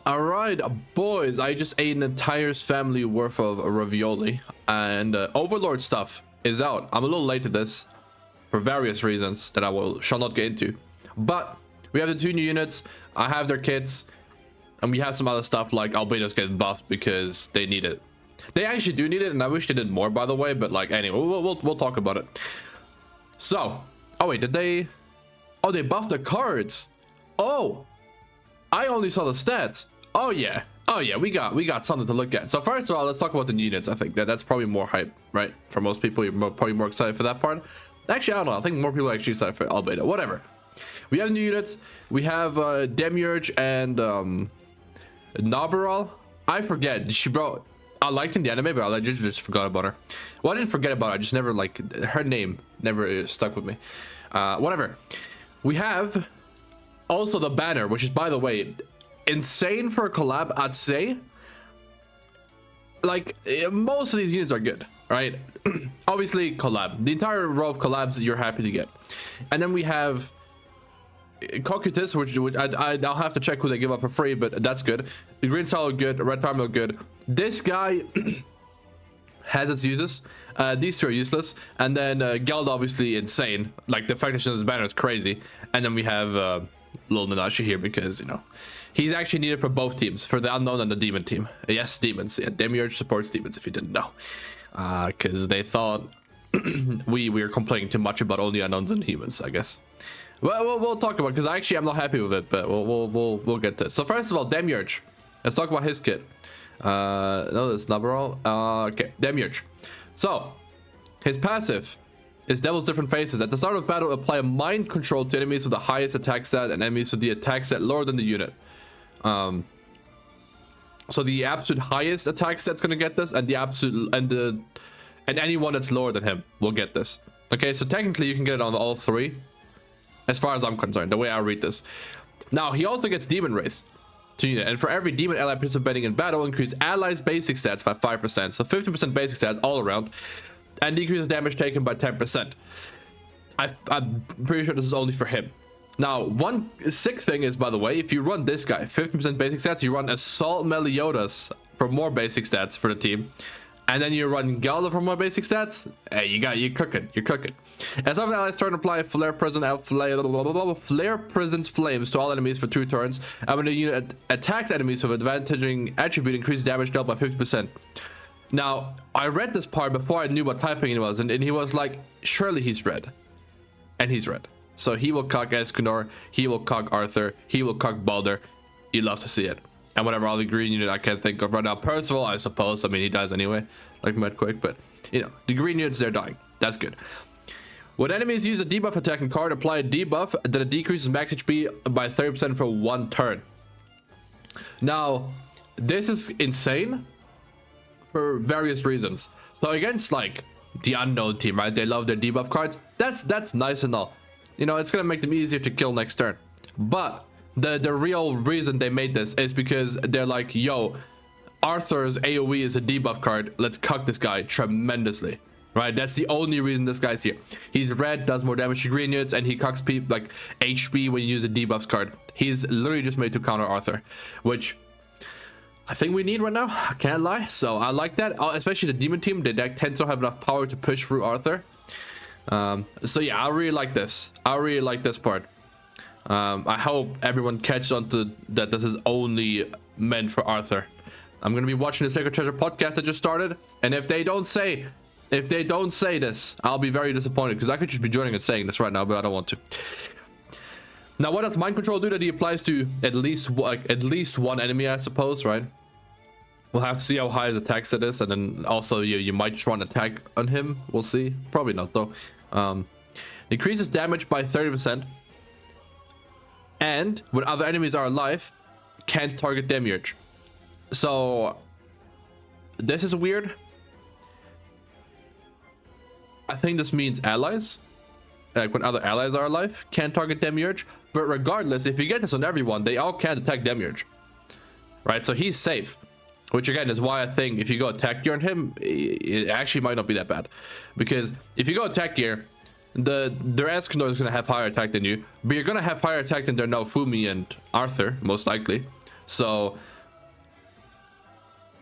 All right, boys, I just ate an entire family worth of ravioli, and Overlord stuff is out. I'm a little late to this for various reasons that shall not get into, but we have the 2 new units. I have their kits, and we have some other stuff like Albedo's getting buffed because they need it. They actually do need it, and I wish they did more, by the way, but like anyway, we'll talk about it. So, oh wait, did they? Oh, they buffed the cards. Oh, I only saw the stats. Oh yeah, we got something to look at. So first of all, let's talk about the units. I think that's probably more hype, right? For most people, you're probably more excited for that part. Actually, I don't know. I think more people are actually excited for Albedo. Whatever. We have new units. We have Demiurge and Naberal. I forget. I liked in the anime, but I just forgot about her. Well, I didn't forget about her. I just never like her name. Never stuck with me. Whatever. We have also the banner, which is, by the way, insane for a collab, I'd say. Like, most of these units are good, right? Obviously, collab. The entire row of collabs you're happy to get. And then we have COUNTER.EXE, which I'll have to check who they give up for free, but that's good. The green style look good, the red time look good. This guy has its uses. These two are useless. And then GALAND, obviously insane. Like, the fact that she's on this banner is crazy. And then we have little NANASHI here because, you know, he's actually needed for both teams, for the unknown and the demon team. Yes, demons. Yeah, Demiurge supports demons, if you didn't know. Because they thought we were complaining too much about only unknowns and humans, I guess. Well, we'll talk about it, because actually I'm not happy with it, but we'll get to it. So first of all, Demiurge. Let's talk about his kit. No, that's Naberal. Okay, Demiurge. So his passive is Devil's Different Faces. At the start of battle, apply a mind control to enemies with the highest attack stat and enemies with the attack stat lower than the unit. So the absolute highest attack stat's gonna get this, and the absolute and anyone that's lower than him will get this. Okay, so technically you can get it on all 3, as far as I'm concerned, the way I read this. Now he also gets Demon Race to unit, and for every demon ally participating in battle, increase allies' basic stats by 5%, so 50% basic stats all around, and decreases damage taken by 10%. I'm pretty sure this is only for him. Now, one sick thing is, by the way, if you run this guy, 50% basic stats, you run Assault Meliodas for more basic stats for the team, and then you run GALAND for more basic stats. Hey, you're cooking. As of allies turn, apply Flare Prison's Flames to all enemies for 2 turns, and when the unit attacks enemies with advantaging attribute, increase damage dealt by 50%. Now, I read this part before I knew what typing it was, and he was like, surely he's red. And he's red. So he will cuck Escanor, he will cuck Arthur, he will cuck Balder. You love to see it. And whatever other green unit I can't think of right now. Percival, I suppose. I mean, he dies anyway, like Medquick, but, you know, the green units, they're dying. That's good. When enemies use a debuff attacking card, apply a debuff that it decreases max HP by 30% for 1 turn. Now, this is insane for various reasons. So against, like, the unknown team, right? They love their debuff cards. That's nice and all. You know, it's gonna make them easier to kill next turn. But the real reason they made this is because they're like, yo, Arthur's AoE is a debuff card. Let's cuck this guy tremendously. Right? That's the only reason this guy's here. He's red, does more damage to green units, and he cucks people like HP when you use a debuffs card. He's literally just made to counter Arthur, which I think we need right now. I can't lie. So I like that, especially the demon team. They tend to have enough power to push through Arthur. So yeah, I really like this. I really like this part. I hope everyone catches on to that this is only meant for Arthur. I'm gonna be watching the Sacred Treasure podcast that just started, and if they don't say this, I'll be very disappointed, because I could just be joining and saying this right now, but I don't want to. Now, what does mind control do? That he applies to at least one enemy, I suppose, right? We'll have to see how high the attack set is, and then also you might just run attack on him. We'll see. Probably not though. Increases damage by 30%, and when other enemies are alive, can't target Demiurge. So this is weird. I think this means allies, like when other allies are alive, can't target Demiurge. But regardless, if you get this on everyone, they all can't attack Demiurge, right? So he's safe, which again is why I think if you go attack gear on him, it actually might not be that bad, because if you go attack gear, their Escanor is going to have higher attack than you, but you're going to have higher attack than their Naofumi and Arthur, most likely. So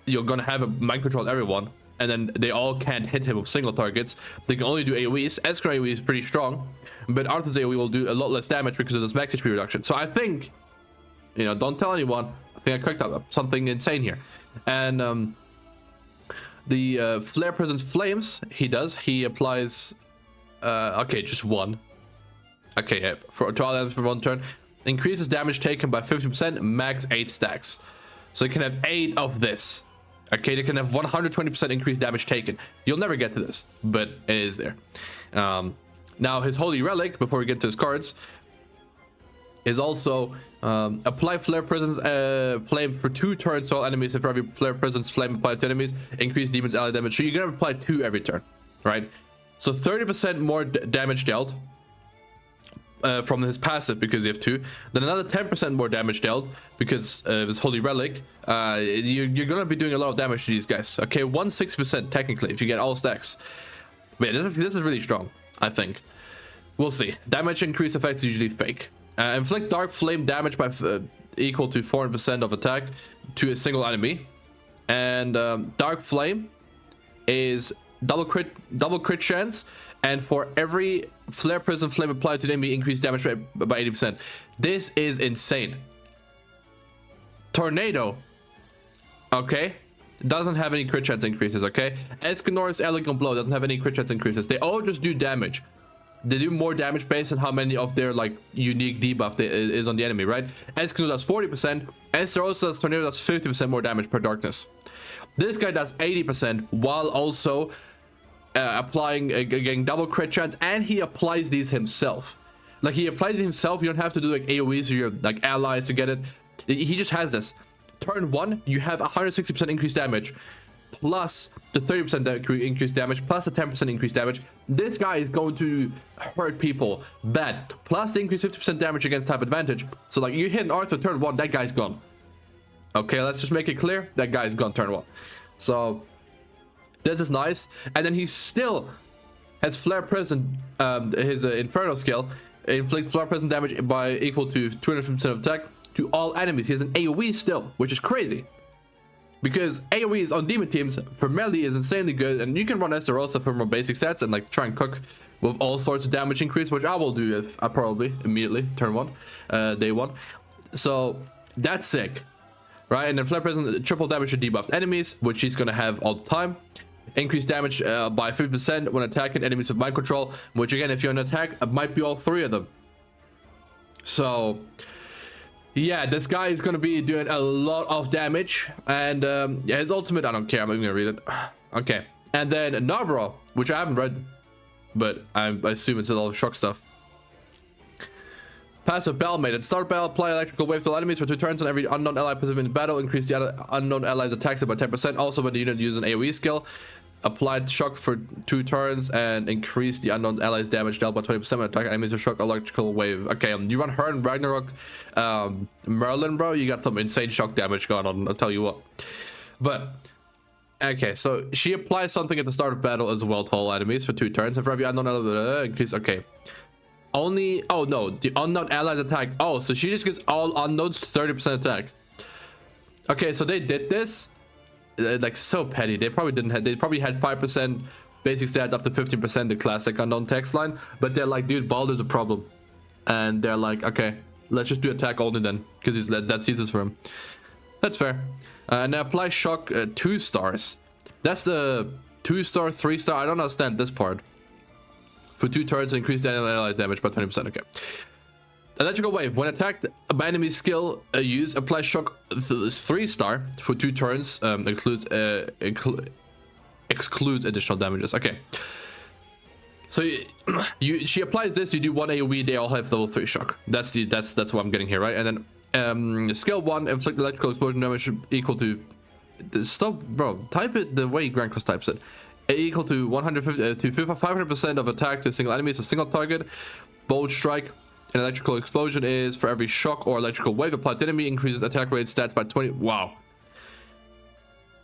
you're gonna have a mind control everyone, and then they all can't hit him with single targets. They can only do AoEs. Escanor AoE is pretty strong, but Arthur's AoE will do a lot less damage because of this max HP reduction. So I think, you know, don't tell anyone, I think I clicked up something insane here. And the Flare Presence Flames, he applies, okay, just one. Okay, yeah, for 12 enemies per 1 turn. Increases damage taken by 50%, max 8 stacks. So you can have 8 of this. Okay, they can have 120% increased damage taken. You'll never get to this, but it is there. Now, his Holy Relic, before we get to his cards, is also apply Flare Presence Flame for 2 turns to all enemies, and for every Flare Presence Flame applied to enemies, increase demons ally damage. So you're gonna apply 2 every turn, right? So 30% more damage dealt from his passive because you have 2. Then another 10% more damage dealt because of his Holy Relic. You're gonna be doing a lot of damage to these guys. Okay, 160% technically if you get all stacks. But yeah, this is really strong, I think. We'll see. Damage increase effects usually fake. Inflict Dark Flame damage by equal to 400% of attack to a single enemy. And Dark Flame is double crit chance, and for every Flare Prism Flame applied to the enemy, increase damage rate by 80%. This is insane. Tornado, okay, doesn't have any crit chance increases. Okay, Escanor's Elegant Blow doesn't have any crit chance increases. They all just do damage. They do more damage based on how many of their like unique debuff is on the enemy, right? Escanor does 40%. Esterosa's Tornado does 50% more damage per darkness. This guy does 80% while also getting double crit chance, and he applies these himself. Like, he applies it himself. You don't have to do like AoEs or your like allies to get it. He just has this. Turn 1, you have 160% increased damage, plus the 30% increased damage, plus the 10% increased damage. This guy is going to hurt people bad. Plus the increased 50% damage against type advantage. So like, you hit an Arthur turn 1, that guy's gone. Okay, let's just make it clear, that guy's gone turn 1. So this is nice. And then he still has Flare Present, his Inferno skill, inflict Flare Present damage by equal to 250% of attack to all enemies. He has an AoE still, which is crazy, because AoEs on demon teams for Meli is insanely good, and you can run Esterosa for more basic stats and like try and cook with all sorts of damage increase, which I will do if I probably immediately turn 1, day 1. So that's sick, right? And then Flare Present triple damage to debuffed enemies, which he's gonna have all the time. Increased damage by 50% when attacking enemies with mind control, which again, if you're on attack, it might be all 3 of them. So yeah, this guy is going to be doing a lot of damage. And yeah, his ultimate, I don't care, I'm not even gonna read it. Okay, and then Narberal, which I haven't read, but I assume it's a lot of shock stuff. Passive Battle Mate. At start battle, apply electrical wave to all enemies for 2 turns on every unknown ally passive in battle. Increase the other unknown allies' attacks by 10%. Also, when the unit uses an AoE skill, applied shock for 2 turns and increase the unknown allies' damage dealt by 20% when attack enemies with shock electrical wave. Okay, you run her and Ragnarok, Merlin, bro. You got some insane shock damage going on. I'll tell you what. But okay, so she applies something at the start of battle as well to all enemies for 2 turns, and for every unknown ally, increase. Okay. Only, oh no, the unknown allies attack. Oh, so she just gives all unknowns 30% attack. Okay, so they did this like so petty. They probably didn't have, they probably had 5% basic stats up to 15%, the classic unknown text line, but they're like, dude, Baldur's a problem, and they're like, okay, let's just do attack only then, because that's useless for him. That's fair. And apply shock 2 stars. That's the 2-star, 3-star. I don't understand this part. For 2 turns, increase the ally damage by 20%. Okay. Electrical wave. When attacked by enemy skill use, apply shock 3-star for 2 turns. Excludes additional damages. Okay. So she applies this. You do 1 AoE. They all have level 3 shock. That's what I'm getting here, right? And then skill 1, inflict electrical explosion damage equal to. Stop, bro. Type it the way Grand Cross types it. Equal to 150 to 500% of attack to a single enemy. It's a single target. Bolt strike. An electrical explosion is for every shock or electrical wave applied to enemy, increases attack rate stats by 20. Wow.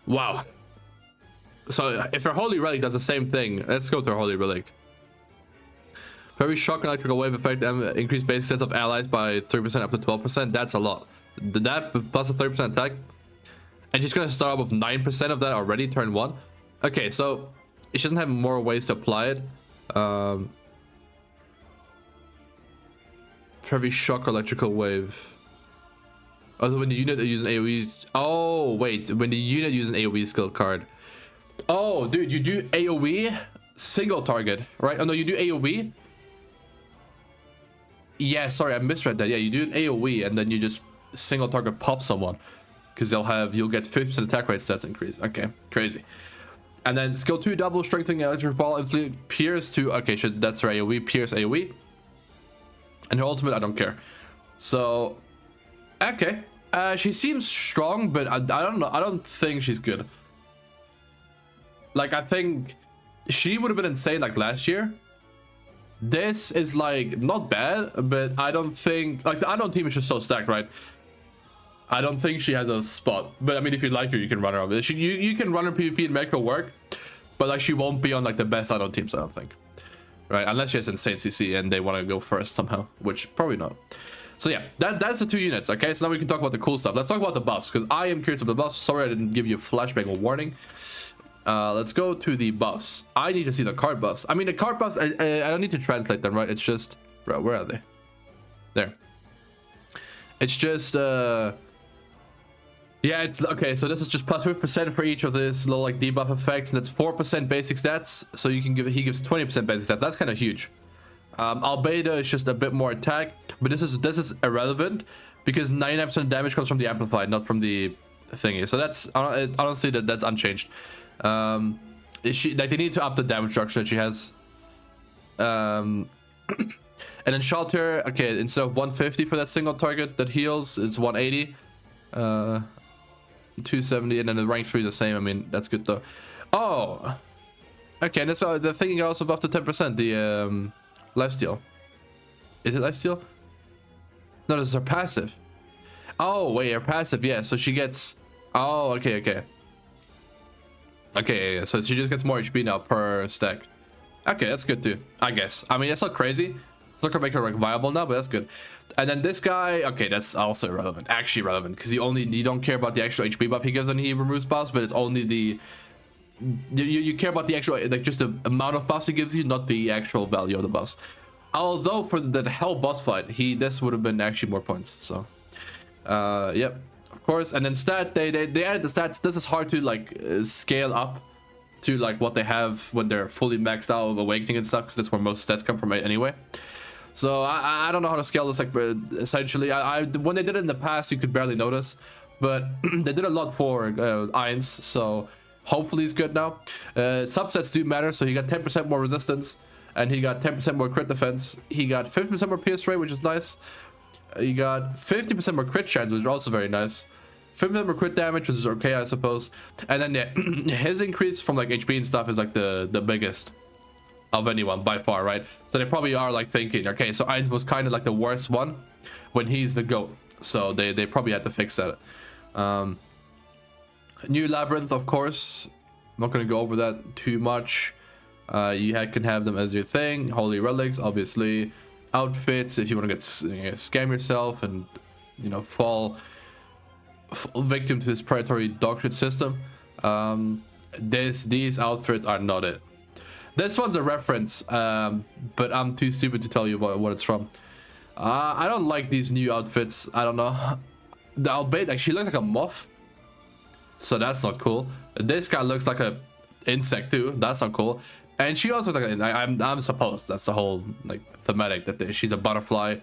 Wow. So if her Holy Relic does the same thing, let's go to her Holy Relic. For every shock and electrical wave effect, increase basic stats of allies by 3% up to 12%. That's a lot. That plus a 30% attack. And she's gonna start off with 9% of that already, turn 1. Okay, so she doesn't have more ways to apply it. For every shock or electrical wave. Also, when the unit uses AoE. Oh, wait. When the unit uses an AoE skill card. Oh, dude, you do AoE single target, right? Oh, no, you do AoE. Yeah, sorry, I misread that. Yeah, you do an AoE and then you just single target pop someone. Because you'll get 50% attack rate stats increase. Okay, crazy. And then skill 2, double strengthening electric ball, inflict pierce to. Okay, that's her AoE, pierce AoE. And her ultimate, I don't care. So, okay. She seems strong, but I don't know. I don't think she's good. Like, I think she would have been insane like last year. This is like not bad, but I don't think like the unknown team is just so stacked, right? I don't think she has a spot. But I mean, if you like her, you can run her over. You can run her PvP and make her work, but like she won't be on like the best unknown teams, I don't think. Right? Unless she has insane CC and they want to go first somehow, which probably not. So yeah, that's the 2 units. Okay, so now we can talk about the cool stuff. Let's talk about the buffs, because I am curious about the buffs. Sorry I didn't give you a flashbang or warning. Let's go to the buffs. I need to see the card buffs. I mean, the card buffs, I don't need to translate them, right? It's just, bro, where are they? There. It's just, yeah, it's, okay, so this is just plus 50% for each of this little, like, debuff effects, and it's 4% basic stats, so you can he gives 20% basic stats. That's kind of huge. Albedo is just a bit more attack, but this is irrelevant, because 99% damage comes from the amplified, not from the thingy. So that's, honestly, that's unchanged. Like, they need to up the damage structure that she has. And then shelter, okay, instead of 150 for that single target that heals, it's 180. 270, and then the rank 3 is the same. I mean, that's good though. Oh, okay, and that's the thing also above the 10%, the lifesteal. Is it lifesteal? No, this is her passive. Oh wait, her passive, yeah, so she gets, oh, okay, yeah, so she just gets more HP now per stack. Okay, that's good too, I guess. I mean, it's not crazy. It's not gonna make her like viable now, but that's good. And then this guy, okay, that's also irrelevant. Actually relevant, because you don't care about the actual HP buff he gives when he removes buffs, but it's only the you care about the actual, like, just the amount of buffs he gives you, not the actual value of the buffs. Although for the hell boss fight, this would have been actually more points. So, yep, of course. And then stat, they added the stats. This is hard to like scale up to like what they have when they're fully maxed out of awakening and stuff, because that's where most stats come from anyway. So I don't know how to scale this, like, but essentially when they did it in the past, you could barely notice, but they did a lot for Irons, so hopefully it's good now. Subsets do matter, so he got 10% more resistance, and he got 10% more crit defense. He got 50% more pierce rate, which is nice. He got 50% more crit chance, which is also very nice. 50% more crit damage, which is okay, I suppose. And then yeah, his increase from like HP and stuff is like the biggest of anyone by far, right? So they probably are like thinking, okay, so Ainz was kind of like the worst one when he's the GOAT, so they probably had to fix that. New labyrinth, of course. I'm not going to go over that too much. You can have them as your thing. Holy relics, obviously. Outfits, if you want to get scam yourself and, you know, fall victim to this predatory dog shit system. These outfits are not it. This one's a reference, but I'm too stupid to tell you what it's from. I don't like these new outfits. I don't know. The Albedo, like, she looks like a moth, so that's not cool. This guy looks like a insect too. That's not cool. And she also looks like I'm supposed, that's the whole like thematic, that she's a butterfly.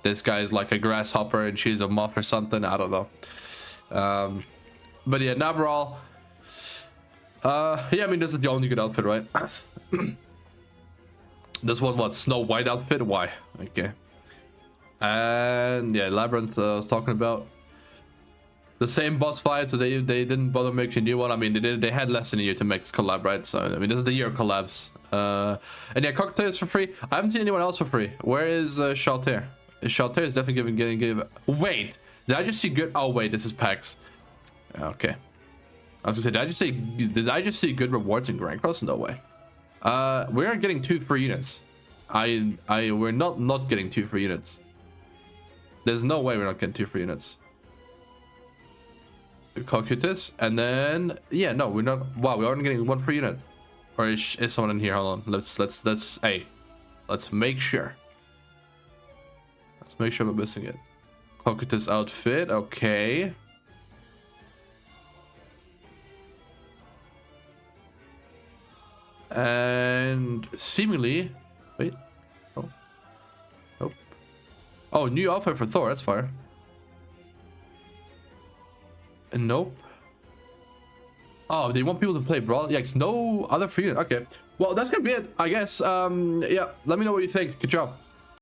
This guy is like a grasshopper and she's a moth or something. I don't know. But yeah, Naberal. Yeah, I mean, this is the only good outfit, right? This one was Snow White outfit. Why? Okay. And yeah, Labyrinth, I was talking about. The same boss fight, so they didn't bother making a new one. I mean, they had less than a year to make this collab, right? So I mean, this is the year of collabs. And yeah, COUNTER.EXE for free. I haven't seen anyone else for free. Where is Shalter? Shalter is definitely getting. Wait, did I just see good? Oh wait, this is PAX. Okay. I was gonna say, did I just see good rewards in Grand Cross? No way. We are getting 2 free units. We're not getting 2 free units. There's no way we're not getting 2 free units. Cocytus, and then yeah, no, we're not. Wow, we aren't getting one per unit. Or is someone in here? Hold on. Let's make sure. Let's make sure we're missing it. Cocytus outfit, okay. And seemingly, wait, oh, nope. Oh, new outfit for Thor. That's fire. And nope. Oh, they want people to play Brawl? Yes, no other free unit. Okay. Well, that's gonna be it, I guess. Yeah, let me know what you think. Good job.